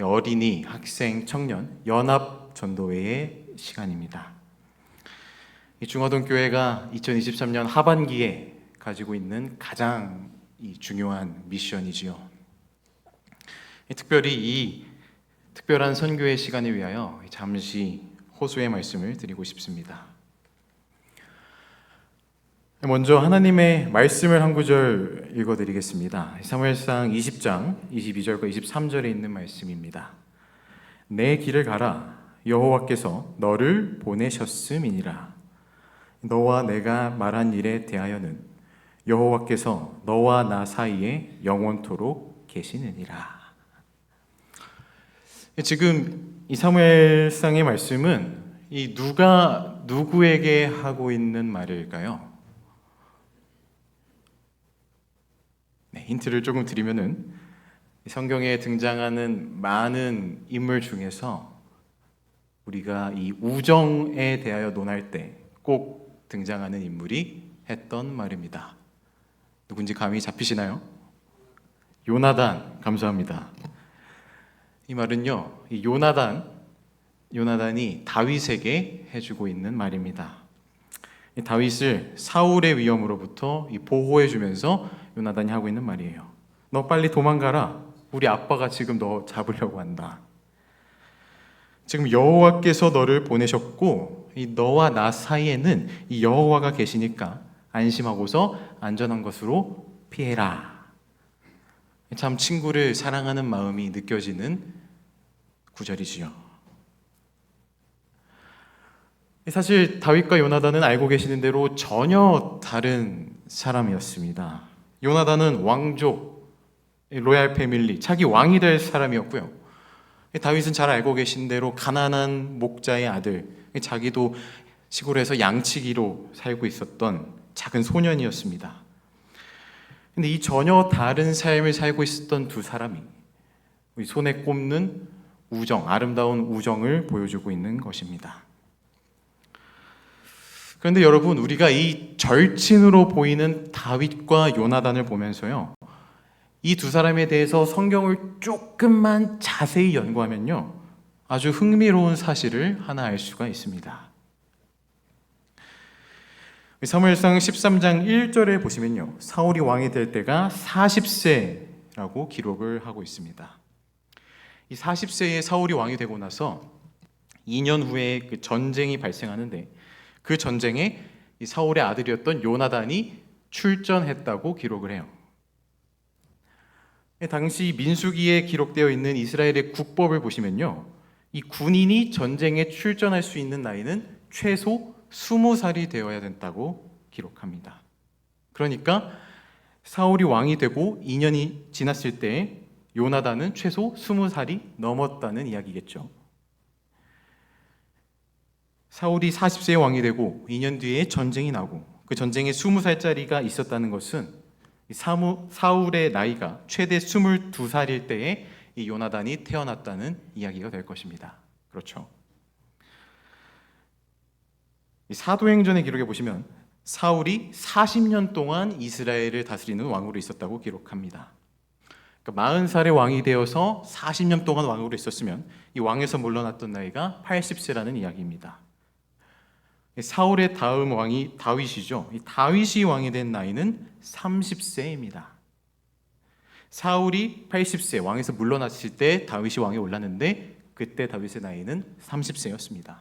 어린이, 학생, 청년, 연합 전도회의 시간입니다. 중화동교회가 2023년 하반기에 가지고 있는 가장 중요한 미션이지요. 특별히 이 특별한 선교의 시간을 위하여 잠시 호소의 말씀을 드리고 싶습니다. 먼저 하나님의 말씀을 한 구절 읽어드리겠습니다. 사무엘상 20장 22절과 23절에 있는 말씀입니다. 내 길을 가라, 여호와께서 너를 보내셨음이니라. 너와 내가 말한 일에 대하여는 여호와께서 너와 나 사이에 영원토록 계시느니라. 지금 이 사무엘상의 말씀은 이 누가 누구에게 하고 있는 말일까요? 힌트를 조금 드리면은 성경에 등장하는 많은 인물 중에서 우리가 이 우정에 대하여 논할 때 꼭 등장하는 인물이 했던 말입니다. 누군지 감이 잡히시나요? 요나단, 감사합니다. 이 말은요, 이 요나단이 다윗에게 해주고 있는 말입니다. 이 다윗을 사울의 위험으로부터 보호해주면서 요나단이 하고 있는 말이에요. 너 빨리 도망가라. 우리 아빠가 지금 너 잡으려고 한다. 지금 여호와께서 너를 보내셨고 이 너와 나 사이에는 이 여호와가 계시니까 안심하고서 안전한 것으로 피해라. 참 친구를 사랑하는 마음이 느껴지는 구절이지요. 사실 다윗과 요나단은 알고 계시는 대로 전혀 다른 사람이었습니다. 요나단은 왕족, 로얄 패밀리, 자기 왕이 될 사람이었고요. 다윗은 잘 알고 계신 대로 가난한 목자의 아들, 자기도 시골에서 양치기로 살고 있었던 작은 소년이었습니다. 근데 이 전혀 다른 삶을 살고 있었던 두 사람이 손에 꼽는 우정, 아름다운 우정을 보여주고 있는 것입니다. 그런데 여러분, 우리가 이 절친으로 보이는 다윗과 요나단을 보면서요, 이 두 사람에 대해서 성경을 조금만 자세히 연구하면요, 아주 흥미로운 사실을 하나 알 수가 있습니다. 사무엘상 13장 1절에 보시면요, 사울이 왕이 될 때가 40세라고 기록을 하고 있습니다. 이 40세에 사울이 왕이 되고 나서 2년 후에 그 전쟁이 발생하는데, 그 전쟁에 이 사울의 아들이었던 요나단이 출전했다고 기록을 해요. 당시 민수기에 기록되어 있는 이스라엘의 국법을 보시면요, 이 군인이 전쟁에 출전할 수 있는 나이는 최소 20살이 되어야 된다고 기록합니다. 그러니까 사울이 왕이 되고 2년이 지났을 때 요나단은 최소 20살이 넘었다는 이야기겠죠. 사울이 40세에 왕이 되고 2년 뒤에 전쟁이 나고 그 전쟁에 20살짜리가 있었다는 것은 사울의 나이가 최대 22살일 때에 이 요나단이 태어났다는 이야기가 될 것입니다. 그렇죠? 사도행전의 기록에 보시면 사울이 40년 동안 이스라엘을 다스리는 왕으로 있었다고 기록합니다. 그러니까 40살의 왕이 되어서 40년 동안 왕으로 있었으면 이 왕에서 물러났던 나이가 80세라는 이야기입니다. 사울의 다음 왕이 다윗이죠. 이 다윗이 왕이 된 나이는 30세입니다. 사울이 80세 왕에서 물러났을 때 다윗이 왕에 올랐는데 그때 다윗의 나이는 30세였습니다.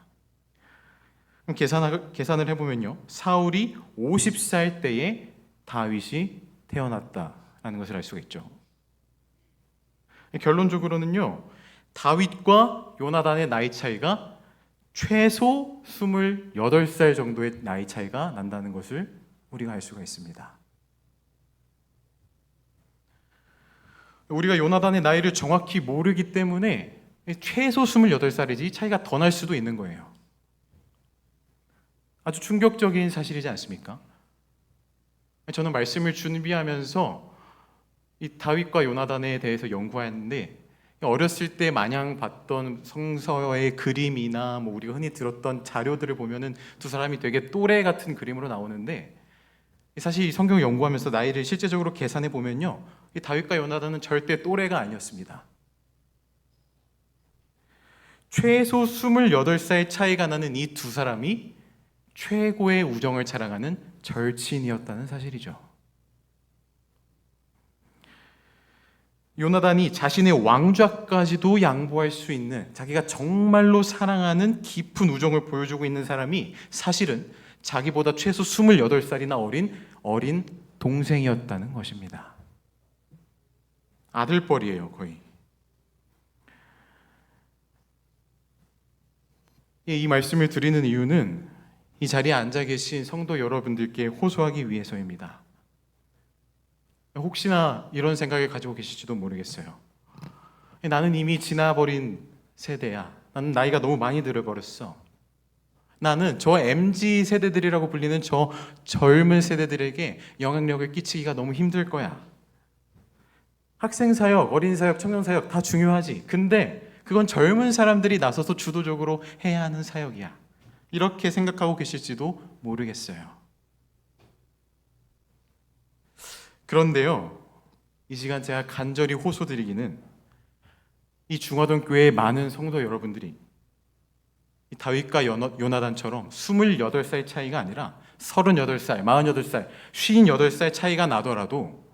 그럼 계산을 해보면요, 사울이 50살 때에 다윗이 태어났다라는 것을 알 수가 있죠. 결론적으로는요, 다윗과 요나단의 나이 차이가 최소 28살 정도의 나이 차이가 난다는 것을 우리가 알 수가 있습니다. 우리가 요나단의 나이를 정확히 모르기 때문에 최소 28살이지 차이가 더 날 수도 있는 거예요. 아주 충격적인 사실이지 않습니까? 저는 말씀을 준비하면서 이 다윗과 요나단에 대해서 연구하는데, 어렸을 때 마냥 봤던 성서의 그림이나 우리가 흔히 들었던 자료들을 보면은 두 사람이 되게 또래 같은 그림으로 나오는데, 사실 이 성경 연구하면서 나이를 실제적으로 계산해 보면요, 이 다윗과 요나단은 절대 또래가 아니었습니다. 최소 28살 차이가 나는 이 두 사람이 최고의 우정을 자랑하는 절친이었다는 사실이죠. 요나단이 자신의 왕좌까지도 양보할 수 있는, 자기가 정말로 사랑하는 깊은 우정을 보여주고 있는 사람이 사실은 자기보다 최소 28살이나 어린 동생이었다는 것입니다. 아들뻘이에요, 거의. 이 말씀을 드리는 이유는 이 자리에 앉아 계신 성도 여러분들께 호소하기 위해서입니다. 혹시나 이런 생각을 가지고 계실지도 모르겠어요. 나는 이미 지나버린 세대야. 나는 나이가 너무 많이 들어버렸어. 나는 저 MZ 세대들이라고 불리는 저 젊은 세대들에게 영향력을 끼치기가 너무 힘들 거야. 학생 사역, 어린 사역, 청년 사역 다 중요하지. 근데 그건 젊은 사람들이 나서서 주도적으로 해야 하는 사역이야. 이렇게 생각하고 계실지도 모르겠어요. 그런데요, 이 시간 제가 간절히 호소드리기는 이 중화동 교회의 많은 성도 여러분들이 이 다윗과 요나단처럼 28살 차이가 아니라 38살, 48살, 58살 차이가 나더라도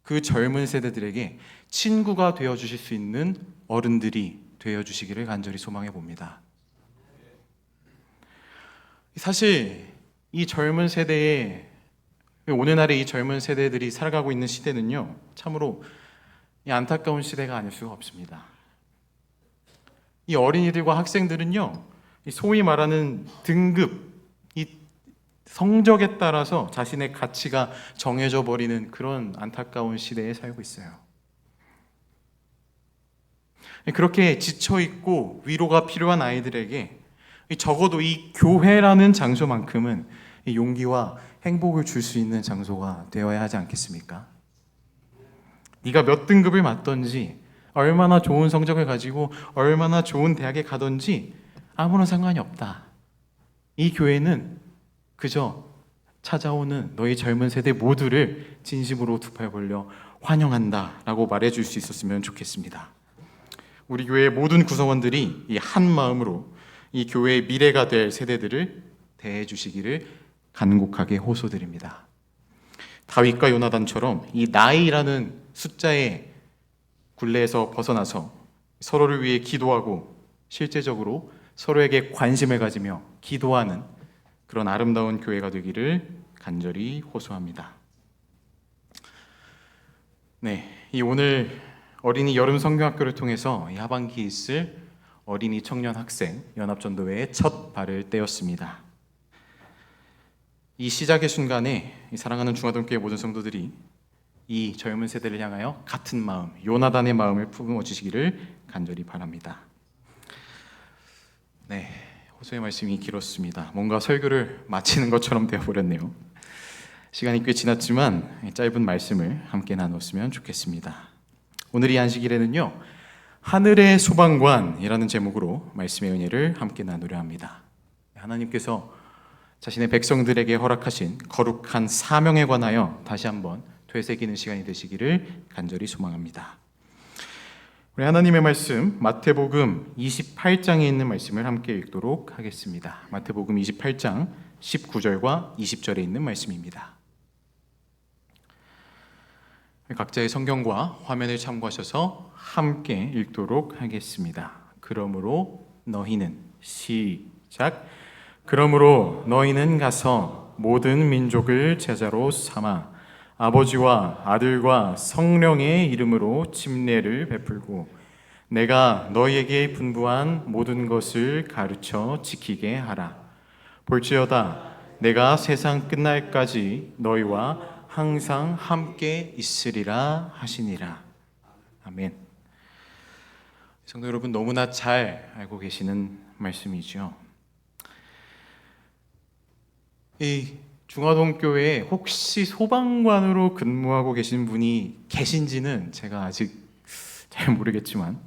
그 젊은 세대들에게 친구가 되어주실 수 있는 어른들이 되어주시기를 간절히 소망해 봅니다. 사실 이 젊은 세대의, 오늘날의 이 젊은 세대들이 살아가고 있는 시대는요, 참으로 이 안타까운 시대가 아닐 수가 없습니다. 이 어린이들과 학생들은요, 소위 말하는 등급, 이 성적에 따라서 자신의 가치가 정해져 버리는 그런 안타까운 시대에 살고 있어요. 그렇게 지쳐있고 위로가 필요한 아이들에게 적어도 이 교회라는 장소만큼은 용기와 행복을 줄 수 있는 장소가 되어야 하지 않겠습니까? 네가 몇 등급을 맞던지, 얼마나 좋은 성적을 가지고 얼마나 좋은 대학에 가던지 아무런 상관이 없다. 이 교회는 그저 찾아오는 너희 젊은 세대 모두를 진심으로 두 팔 벌려 환영한다 라고 말해줄 수 있었으면 좋겠습니다. 우리 교회의 모든 구성원들이 이 한 마음으로 이 교회의 미래가 될 세대들을 대해 주시기를 간곡하게 호소드립니다. 다윗과 요나단처럼 이 나이라는 숫자의 굴레에서 벗어나서 서로를 위해 기도하고 실제적으로 서로에게 관심을 가지며 기도하는 그런 아름다운 교회가 되기를 간절히 호소합니다. 네, 이 오늘 어린이 여름 성경학교를 통해서 이 하반기에 있을 어린이 청년 학생 연합전도회의 첫 발을 떼었습니다. 이 시작의 순간에 이 사랑하는 중화동교회 모든 성도들이 이 젊은 세대를 향하여 같은 마음, 요나단의 마음을 품어주시기를 간절히 바랍니다. 네, 호소의 말씀이 길었습니다. 뭔가 설교를 마치는 것처럼 되어버렸네요. 시간이 꽤 지났지만 짧은 말씀을 함께 나눴으면 좋겠습니다. 오늘 이 안식일에는요, 하늘의 소방관이라는 제목으로 말씀의 은혜를 함께 나누려 합니다. 하나님께서 자신의 백성들에게 허락하신 거룩한 사명에 관하여 다시 한번 되새기는 시간이 되시기를 간절히 소망합니다. 우리 하나님의 말씀 마태복음 28장에 있는 말씀을 함께 읽도록 하겠습니다. 마태복음 28장 19절과 20절에 있는 말씀입니다. 각자의 성경과 화면을 참고하셔서 함께 읽도록 하겠습니다. 그러므로 너희는 시작. 그러므로 너희는 가서 모든 민족을 제자로 삼아 아버지와 아들과 성령의 이름으로 침례를 베풀고 내가 너희에게 분부한 모든 것을 가르쳐 지키게 하라. 볼지어다 내가 세상 끝날까지 너희와 항상 함께 있으리라 하시니라. 아멘. 성도 여러분, 너무나 잘 알고 계시는 말씀이죠. 이 중화동 교회에 혹시 소방관으로 근무하고 계신 분이 계신지는 제가 아직 잘 모르겠지만,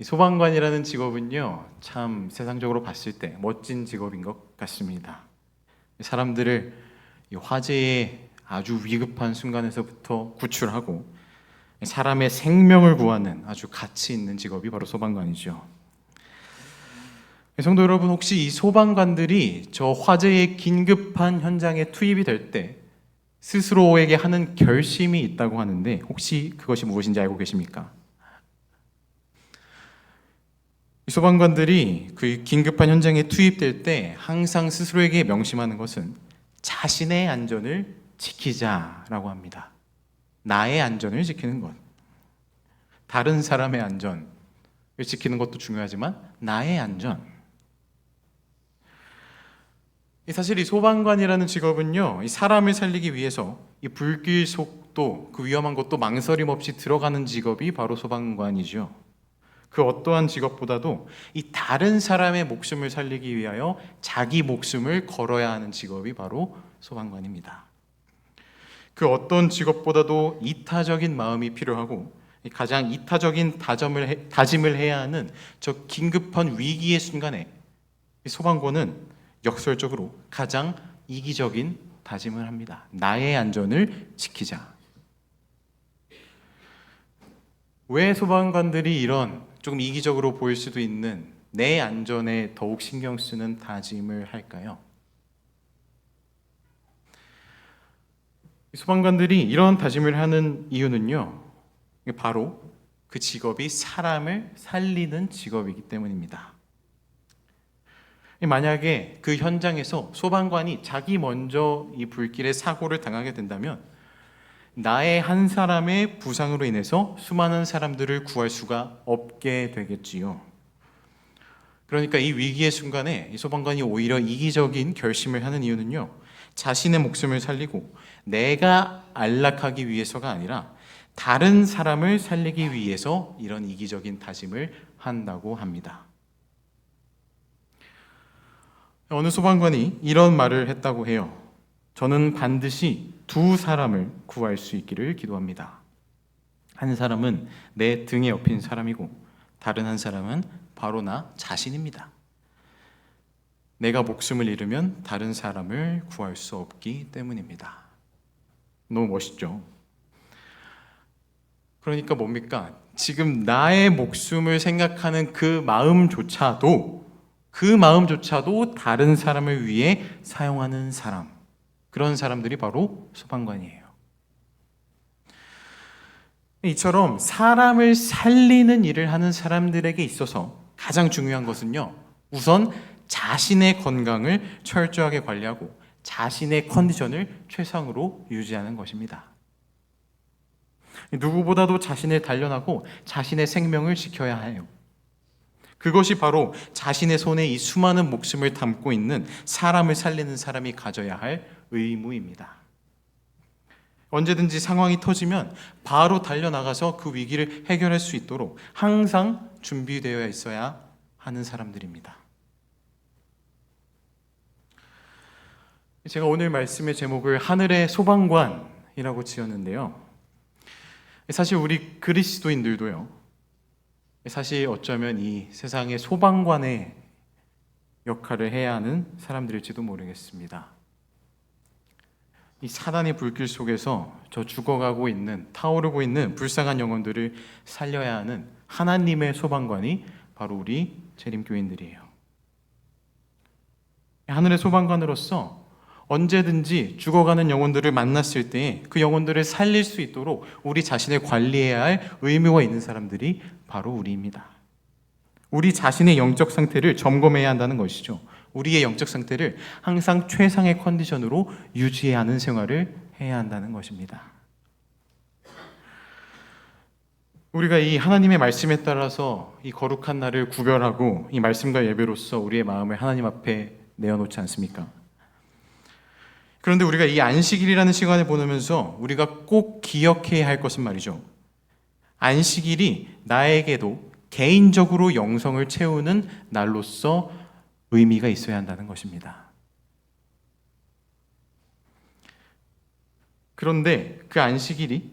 이 소방관이라는 직업은요, 참 세상적으로 봤을 때 멋진 직업인 것 같습니다. 사람들을 이 화재의 아주 위급한 순간에서부터 구출하고 사람의 생명을 구하는 아주 가치 있는 직업이 바로 소방관이죠. 성도 여러분, 혹시 이 소방관들이 저 화재의 긴급한 현장에 투입이 될 때 스스로에게 하는 결심이 있다고 하는데 혹시 그것이 무엇인지 알고 계십니까? 이 소방관들이 그 긴급한 현장에 투입될 때 항상 스스로에게 명심하는 것은 자신의 안전을 지키자라고 합니다. 나의 안전을 지키는 것. 다른 사람의 안전을 지키는 것도 중요하지만 나의 안전. 사실 이 소방관이라는 직업은요, 이 사람을 살리기 위해서 이 불길 속도, 그 위험한 곳도 망설임 없이 들어가는 직업이 바로 소방관이죠. 그 어떠한 직업보다도 이 다른 사람의 목숨을 살리기 위하여 자기 목숨을 걸어야 하는 직업이 바로 소방관입니다. 그 어떤 직업보다도 이타적인 마음이 필요하고 가장 이타적인 다짐을 해야 하는 저 긴급한 위기의 순간에 이 소방관은 역설적으로 가장 이기적인 다짐을 합니다. 나의 안전을 지키자. 왜 소방관들이 이런 조금 이기적으로 보일 수도 있는 내 안전에 더욱 신경 쓰는 다짐을 할까요? 소방관들이 이런 다짐을 하는 이유는요, 바로 그 직업이 사람을 살리는 직업이기 때문입니다. 만약에 그 현장에서 소방관이 자기 먼저 이 불길에 사고를 당하게 된다면 나의 한 사람의 부상으로 인해서 수많은 사람들을 구할 수가 없게 되겠지요. 그러니까 이 위기의 순간에 이 소방관이 오히려 이기적인 결심을 하는 이유는요, 자신의 목숨을 살리고 내가 안락하기 위해서가 아니라 다른 사람을 살리기 위해서 이런 이기적인 다짐을 한다고 합니다. 어느 소방관이 이런 말을 했다고 해요. 저는 반드시 두 사람을 구할 수 있기를 기도합니다. 한 사람은 내 등에 업힌 사람이고 다른 한 사람은 바로 나 자신입니다. 내가 목숨을 잃으면 다른 사람을 구할 수 없기 때문입니다. 너무 멋있죠? 그러니까 뭡니까? 지금 나의 목숨을 생각하는 그 마음조차도 다른 사람을 위해 사용하는 사람, 그런 사람들이 바로 소방관이에요. 이처럼 사람을 살리는 일을 하는 사람들에게 있어서 가장 중요한 것은요, 우선 자신의 건강을 철저하게 관리하고 자신의 컨디션을 최상으로 유지하는 것입니다. 누구보다도 자신을 단련하고 자신의 생명을 지켜야 해요. 그것이 바로 자신의 손에 이 수많은 목숨을 담고 있는 사람을 살리는 사람이 가져야 할 의무입니다. 언제든지 상황이 터지면 바로 달려나가서 그 위기를 해결할 수 있도록 항상 준비되어 있어야 하는 사람들입니다. 제가 오늘 말씀의 제목을 하늘의 소방관이라고 지었는데요. 사실 우리 그리스도인들도요, 사실 어쩌면 이 세상의 소방관의 역할을 해야 하는 사람들일지도 모르겠습니다. 이 사단의 불길 속에서 저 죽어가고 있는, 타오르고 있는 불쌍한 영혼들을 살려야 하는 하나님의 소방관이 바로 우리 재림교인들이에요. 하늘의 소방관으로서 언제든지 죽어가는 영혼들을 만났을 때 그 영혼들을 살릴 수 있도록 우리 자신을 관리해야 할 의무가 있는 사람들이 바로 우리입니다. 우리 자신의 영적 상태를 점검해야 한다는 것이죠. 우리의 영적 상태를 항상 최상의 컨디션으로 유지해야 하는 생활을 해야 한다는 것입니다. 우리가 이 하나님의 말씀에 따라서 이 거룩한 날을 구별하고 이 말씀과 예배로서 우리의 마음을 하나님 앞에 내어놓지 않습니까? 그런데 우리가 이 안식일이라는 시간을 보내면서 우리가 꼭 기억해야 할 것은 말이죠, 안식일이 나에게도 개인적으로 영성을 채우는 날로서 의미가 있어야 한다는 것입니다. 그런데 그 안식일이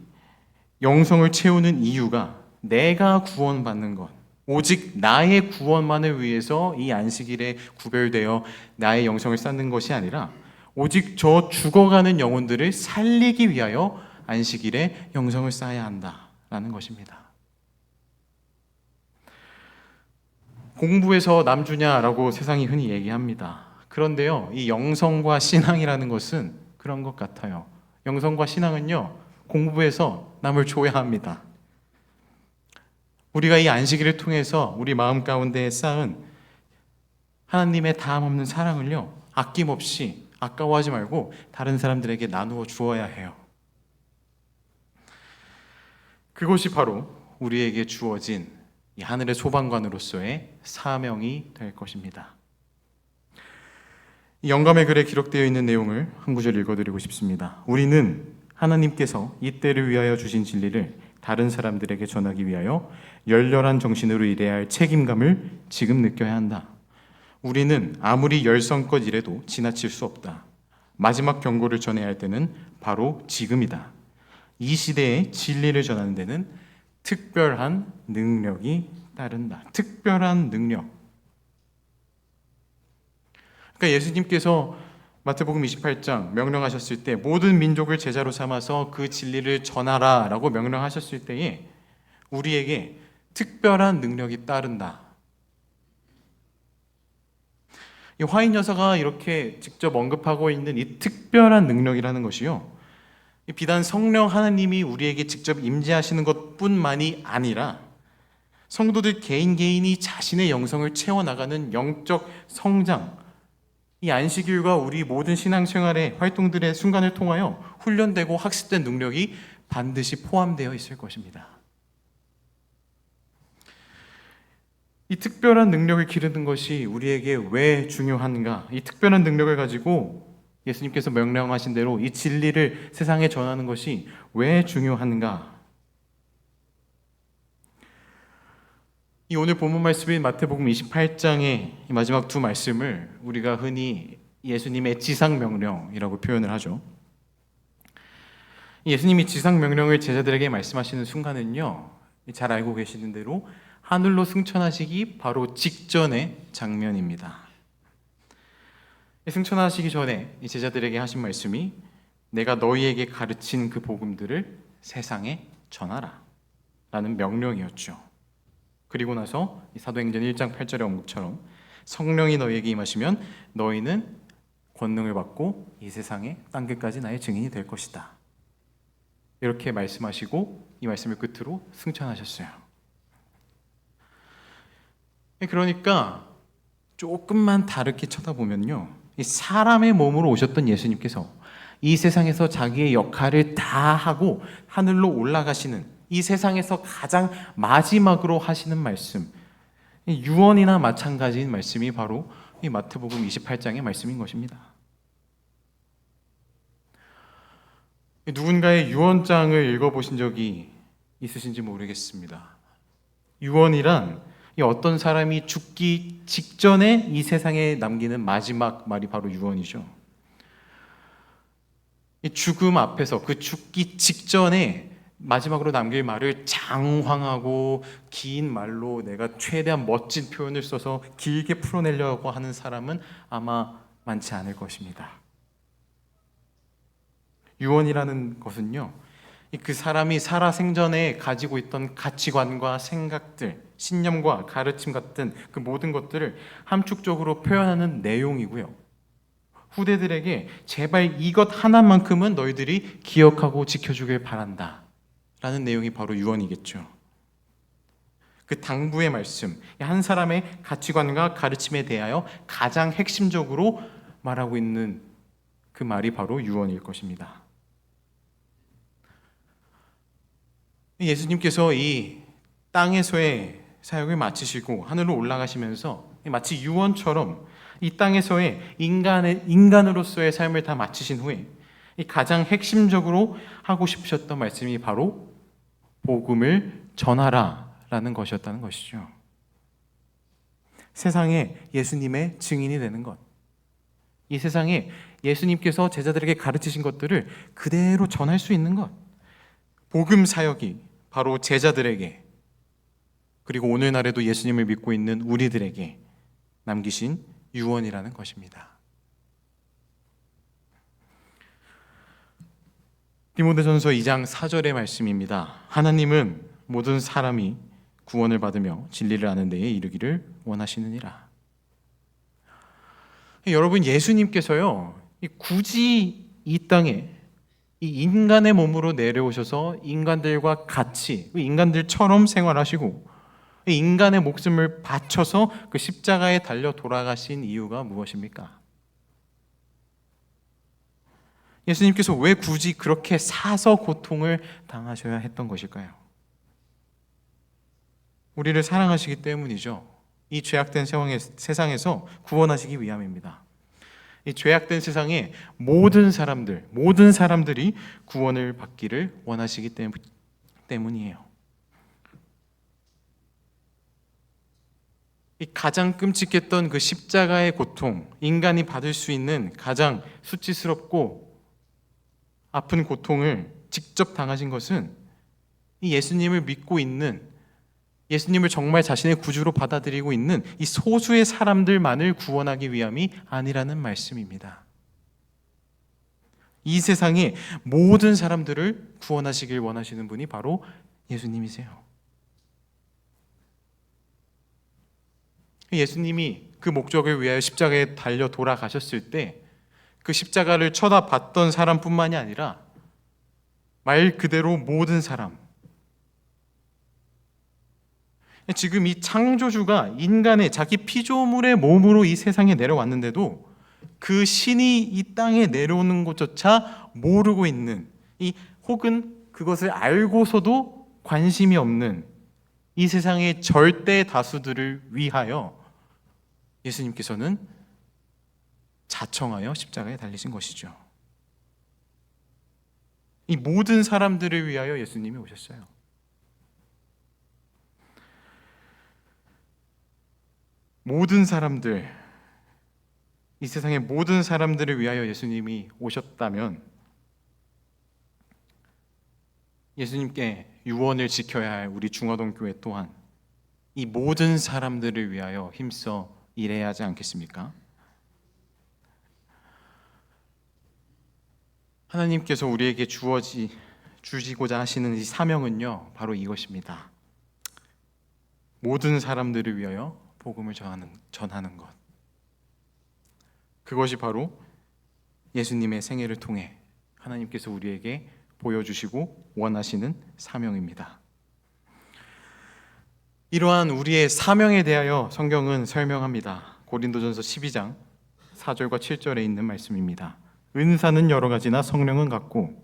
영성을 채우는 이유가 내가 구원받는 것, 오직 나의 구원만을 위해서 이 안식일에 구별되어 나의 영성을 쌓는 것이 아니라 오직 저 죽어가는 영혼들을 살리기 위하여 안식일에 영성을 쌓아야 한다라는 것입니다. 공부해서 남주냐라고 세상이 흔히 얘기합니다. 그런데요, 이 영성과 신앙이라는 것은 그런 것 같아요. 영성과 신앙은요, 공부해서 남을 줘야 합니다. 우리가 이 안식일을 통해서 우리 마음 가운데 쌓은 하나님의 다함 없는 사랑을요, 아낌없이 아까워하지 말고 다른 사람들에게 나누어 주어야 해요. 그것이 바로 우리에게 주어진 이 하늘의 소방관으로서의 사명이 될 것입니다. 이 영감의 글에 기록되어 있는 내용을 한 구절 읽어드리고 싶습니다. 우리는 하나님께서 이 때를 위하여 주신 진리를 다른 사람들에게 전하기 위하여 열렬한 정신으로 일해야 할 책임감을 지금 느껴야 한다. 우리는 아무리 열성껏 일해도 지나칠 수 없다. 마지막 경고를 전해야 할 때는 바로 지금이다. 이 시대에 진리를 전하는 데는 특별한 능력이 따른다. 특별한 능력. 그러니까 예수님께서 마태복음 28장 명령하셨을 때 모든 민족을 제자로 삼아서 그 진리를 전하라 라고 명령하셨을 때에 우리에게 특별한 능력이 따른다. 이 화인 여사가 이렇게 직접 언급하고 있는 이 특별한 능력이라는 것이요, 비단 성령 하나님이 우리에게 직접 임재하시는 것뿐만이 아니라 성도들 개인이 자신의 영성을 채워나가는 영적 성장, 이 안식일과 우리 모든 신앙생활의 활동들의 순간을 통하여 훈련되고 학습된 능력이 반드시 포함되어 있을 것입니다. 이 특별한 능력을 기르는 것이 우리에게 왜 중요한가? 이 특별한 능력을 가지고 예수님께서 명령하신 대로 이 진리를 세상에 전하는 것이 왜 중요한가? 이 오늘 본문 말씀인 마태복음 28장의 마지막 두 말씀을 우리가 흔히 예수님의 지상명령이라고 표현을 하죠. 예수님이 지상명령을 제자들에게 말씀하시는 순간은요, 잘 알고 계시는 대로 하늘로 승천하시기 바로 직전의 장면입니다. 승천하시기 전에 이 제자들에게 하신 말씀이 내가 너희에게 가르친 그 복음들을 세상에 전하라 라는 명령이었죠. 그리고 나서 사도행전 1장 8절의 언급처럼 성령이 너희에게 임하시면 너희는 권능을 받고 이 세상의 땅끝까지 나의 증인이 될 것이다. 이렇게 말씀하시고 이 말씀을 끝으로 승천하셨어요. 그러니까 조금만 다르게 쳐다보면요, 이 사람의 몸으로 오셨던 예수님께서 이 세상에서 자기의 역할을 다 하고 하늘로 올라가시는 이 세상에서 가장 마지막으로 하시는 말씀, 유언이나 마찬가지인 말씀이 바로 이 마태복음 28장의 말씀인 것입니다. 누군가의 유언장을 읽어보신 적이 있으신지 모르겠습니다. 유언이란 어떤 사람이 죽기 직전에 이 세상에 남기는 마지막 말이 바로 유언이죠. 이 죽음 앞에서 그 죽기 직전에 마지막으로 남길 말을 장황하고 긴 말로 내가 최대한 멋진 표현을 써서 길게 풀어내려고 하는 사람은 아마 많지 않을 것입니다. 유언이라는 것은요, 그 사람이 살아생전에 가지고 있던 가치관과 생각들, 신념과 가르침 같은 그 모든 것들을 함축적으로 표현하는 내용이고요, 후대들에게 제발 이것 하나만큼은 너희들이 기억하고 지켜주길 바란다 라는 내용이 바로 유언이겠죠. 그 당부의 말씀, 한 사람의 가치관과 가르침에 대하여 가장 핵심적으로 말하고 있는 그 말이 바로 유언일 것입니다. 예수님께서 이 땅에서의 사역을 마치시고 하늘로 올라가시면서 마치 유언처럼 이 땅에서의 인간으로서의 삶을 다 마치신 후에 이 가장 핵심적으로 하고 싶으셨던 말씀이 바로 복음을 전하라 라는 것이었다는 것이죠. 세상에 예수님의 증인이 되는 것, 이 세상에 예수님께서 제자들에게 가르치신 것들을 그대로 전할 수 있는 것, 복음 사역이 바로 제자들에게, 그리고 오늘날에도 예수님을 믿고 있는 우리들에게 남기신 유언이라는 것입니다. 디모데전서 2장 4절의 말씀입니다. 하나님은 모든 사람이 구원을 받으며 진리를 아는 데에 이르기를 원하시느니라. 여러분, 예수님께서요, 굳이 이 땅에 이 인간의 몸으로 내려오셔서 인간들과 같이 인간들처럼 생활하시고 인간의 목숨을 바쳐서 그 십자가에 달려 돌아가신 이유가 무엇입니까? 예수님께서 왜 굳이 그렇게 사서 고통을 당하셔야 했던 것일까요? 우리를 사랑하시기 때문이죠. 이 죄악된 세상에서 구원하시기 위함입니다. 이 죄악된 세상에 모든 사람들이 구원을 받기를 원하시기 때문이에요. 이 가장 끔찍했던 그 십자가의 고통, 인간이 받을 수 있는 가장 수치스럽고 아픈 고통을 직접 당하신 것은 이 예수님을 믿고 있는, 예수님을 정말 자신의 구주로 받아들이고 있는 이 소수의 사람들만을 구원하기 위함이 아니라는 말씀입니다. 이 세상의 모든 사람들을 구원하시길 원하시는 분이 바로 예수님이세요. 예수님이 그 목적을 위하여 십자가에 달려 돌아가셨을 때 그 십자가를 쳐다봤던 사람뿐만이 아니라 말 그대로 모든 사람, 지금 이 창조주가 인간의 자기 피조물의 몸으로 이 세상에 내려왔는데도 그 신이 이 땅에 내려오는 것조차 모르고 있는, 혹은 그것을 알고서도 관심이 없는 이 세상의 절대 다수들을 위하여 예수님께서는 자청하여 십자가에 달리신 것이죠. 이 모든 사람들을 위하여 예수님이 오셨어요. 모든 사람들, 이 세상의 모든 사람들을 위하여 예수님이 오셨다면 예수님께 유언을 지켜야 할 우리 중화동 교회 또한 이 모든 사람들을 위하여 힘써 일해야 하지 않겠습니까? 하나님께서 우리에게 주시고자 하시는 이 사명은요, 바로 이것입니다. 모든 사람들을 위하여 복음을 전하는 것. 그것이 바로 예수님의 생애를 통해 하나님께서 우리에게 보여주시고 원하시는 사명입니다. 이러한 우리의 사명에 대하여 성경은 설명합니다. 고린도전서 12장 4절과 7절에 있는 말씀입니다. 은사는 여러 가지나 성령은 같고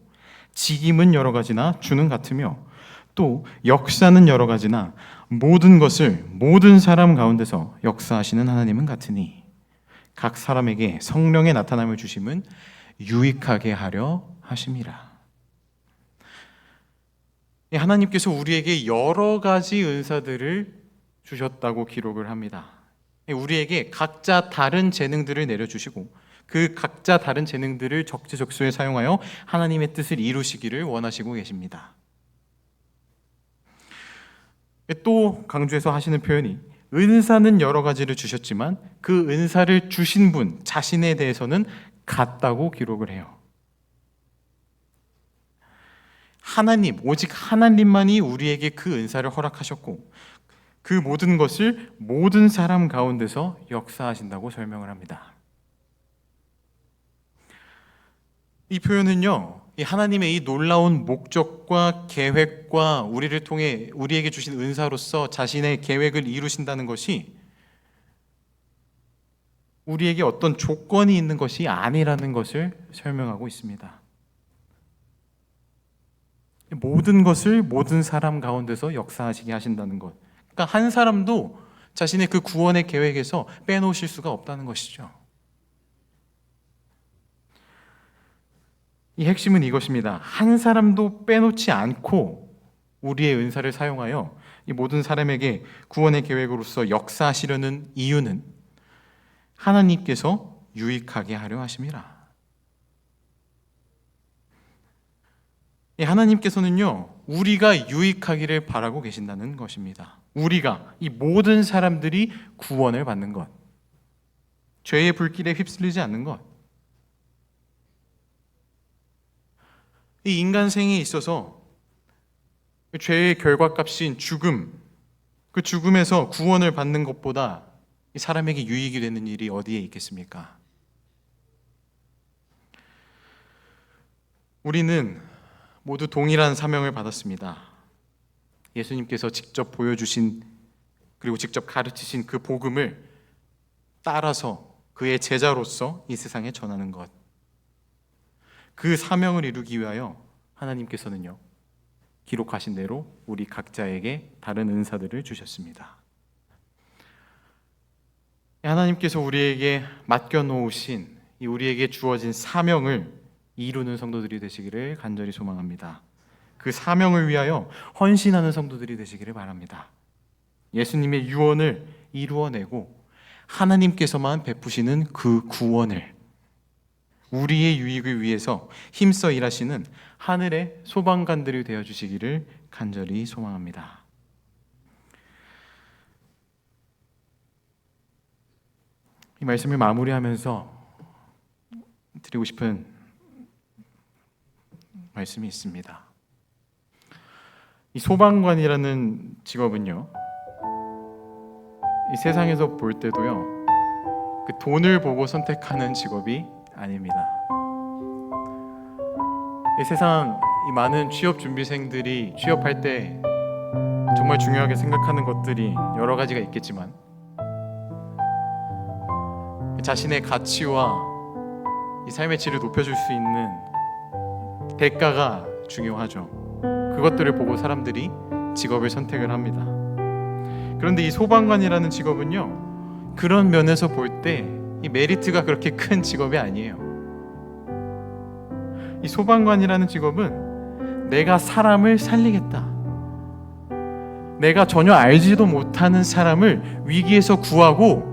직임은 여러 가지나 주는 같으며 또 역사는 여러 가지나 모든 것을 모든 사람 가운데서 역사하시는 하나님은 같으니 각 사람에게 성령의 나타남을 주심은 유익하게 하려 하심이라. 하나님께서 우리에게 여러 가지 은사들을 주셨다고 기록을 합니다. 우리에게 각자 다른 재능들을 내려주시고 그 각자 다른 재능들을 적재적소에 사용하여 하나님의 뜻을 이루시기를 원하시고 계십니다. 또 강조해서 하시는 표현이 은사는 여러 가지를 주셨지만 그 은사를 주신 분 자신에 대해서는 같다고 기록을 해요. 하나님, 오직 하나님만이 우리에게 그 은사를 허락하셨고 그 모든 것을 모든 사람 가운데서 역사하신다고 설명을 합니다. 이 표현은요, 이 하나님의 이 놀라운 목적과 계획과 우리를 통해 우리에게 주신 은사로서 자신의 계획을 이루신다는 것이 우리에게 어떤 조건이 있는 것이 아니라는 것을 설명하고 있습니다. 모든 것을 모든 사람 가운데서 역사하시게 하신다는 것. 그러니까 한 사람도 자신의 그 구원의 계획에서 빼놓으실 수가 없다는 것이죠. 이 핵심은 이것입니다. 한 사람도 빼놓지 않고 우리의 은사를 사용하여 이 모든 사람에게 구원의 계획으로서 역사하시려는 이유는 하나님께서 유익하게 하려 하심이라. 하나님께서는요, 우리가 유익하기를 바라고 계신다는 것입니다. 우리가, 이 모든 사람들이 구원을 받는 것, 죄의 불길에 휩쓸리지 않는 것. 이 인간 생에 있어서 죄의 결과값인 죽음, 그 죽음에서 구원을 받는 것보다 이 사람에게 유익이 되는 일이 어디에 있겠습니까? 우리는 모두 동일한 사명을 받았습니다. 예수님께서 직접 보여주신 그리고 직접 가르치신 그 복음을 따라서 그의 제자로서 이 세상에 전하는 것. 그 사명을 이루기 위하여 하나님께서는요, 기록하신 대로 우리 각자에게 다른 은사들을 주셨습니다. 하나님께서 우리에게 맡겨놓으신 이 우리에게 주어진 사명을 이루는 성도들이 되시기를 간절히 소망합니다. 그 사명을 위하여 헌신하는 성도들이 되시기를 바랍니다. 예수님의 유언을 이루어내고 하나님께서만 베푸시는 그 구원을 우리의 유익을 위해서 힘써 일하시는 하늘의 소방관들이 되어주시기를 간절히 소망합니다. 이 말씀을 마무리하면서 드리고 싶은 말씀이 있습니다. 이 소방관이라는 직업은요, 이 세상에서 볼 때도요, 그 돈을 보고 선택하는 직업이 아닙니다. 이 세상 이 많은 취업 준비생들이 취업할 때 정말 중요하게 생각하는 것들이 여러 가지가 있겠지만 자신의 가치와 이 삶의 질을 높여줄 수 있는 대가가 중요하죠. 그것들을 보고 사람들이 직업을 선택을 합니다. 그런데 이 소방관이라는 직업은요, 그런 면에서 볼 때 이 메리트가 그렇게 큰 직업이 아니에요. 이 소방관이라는 직업은 내가 사람을 살리겠다, 내가 전혀 알지도 못하는 사람을 위기에서 구하고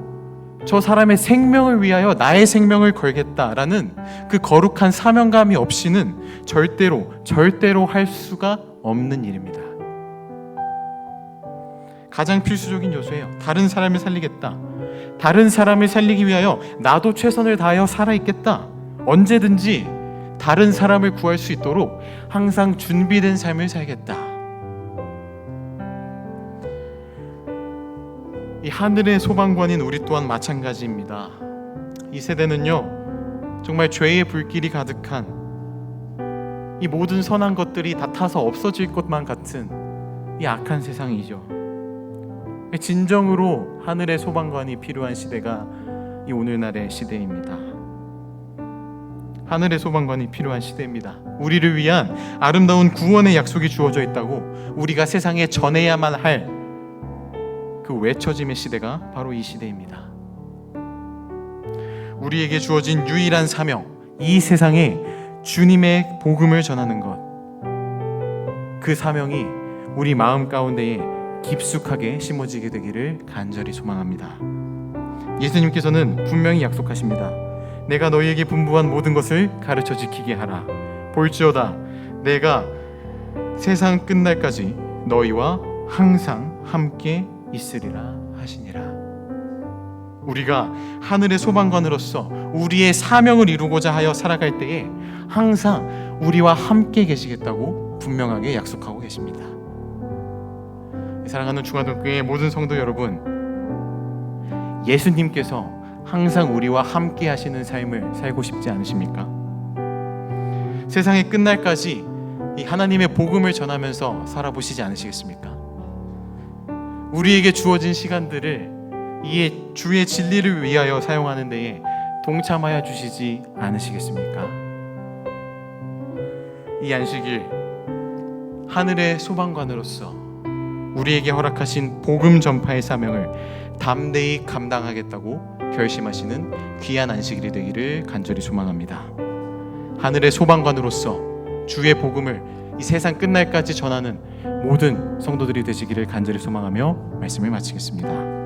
저 사람의 생명을 위하여 나의 생명을 걸겠다라는 그 거룩한 사명감이 없이는 절대로 할 수가 없는 일입니다. 가장 필수적인 요소예요. 다른 사람을 살리겠다, 다른 사람을 살리기 위하여 나도 최선을 다하여 살아있겠다, 언제든지 다른 사람을 구할 수 있도록 항상 준비된 삶을 살겠다. 이 하늘의 소방관인 우리 또한 마찬가지입니다. 이 세대는요, 정말 죄의 불길이 가득한 이 모든 선한 것들이 다 타서 없어질 것만 같은 이 악한 세상이죠. 진정으로 하늘의 소방관이 필요한 시대가 이 오늘날의 시대입니다. 하늘의 소방관이 필요한 시대입니다. 우리를 위한 아름다운 구원의 약속이 주어져 있다고 우리가 세상에 전해야만 할 그 외쳐짐의 시대가 바로 이 시대입니다. 우리에게 주어진 유일한 사명, 이 세상에 주님의 복음을 전하는 것, 그 사명이 우리 마음 가운데에 깊숙하게 심어지게 되기를 간절히 소망합니다. 예수님께서는 분명히 약속하십니다. 내가 너희에게 분부한 모든 것을 가르쳐 지키게 하라. 볼지어다 내가 세상 끝날까지 너희와 항상 함께 있으리라 하시니라. 우리가 하늘의 소방관으로서 우리의 사명을 이루고자 하여 살아갈 때에 항상 우리와 함께 계시겠다고 분명하게 약속하고 계십니다. 사랑하는 중화동교회 모든 성도 여러분, 예수님께서 항상 우리와 함께 하시는 삶을 살고 싶지 않으십니까? 세상의 끝날까지 이 하나님의 복음을 전하면서 살아보시지 않으시겠습니까? 우리에게 주어진 시간들을 이 주의 진리를 위하여 사용하는 데에 동참하여 주시지 않으시겠습니까? 이 안식일 하늘의 소방관으로서 우리에게 허락하신 복음 전파의 사명을 담대히 감당하겠다고 결심하시는 귀한 안식일이 되기를 간절히 소망합니다. 하늘의 소방관으로서 주의 복음을 이 세상 끝날까지 전하는 모든 성도들이 되시기를 간절히 소망하며 말씀을 마치겠습니다.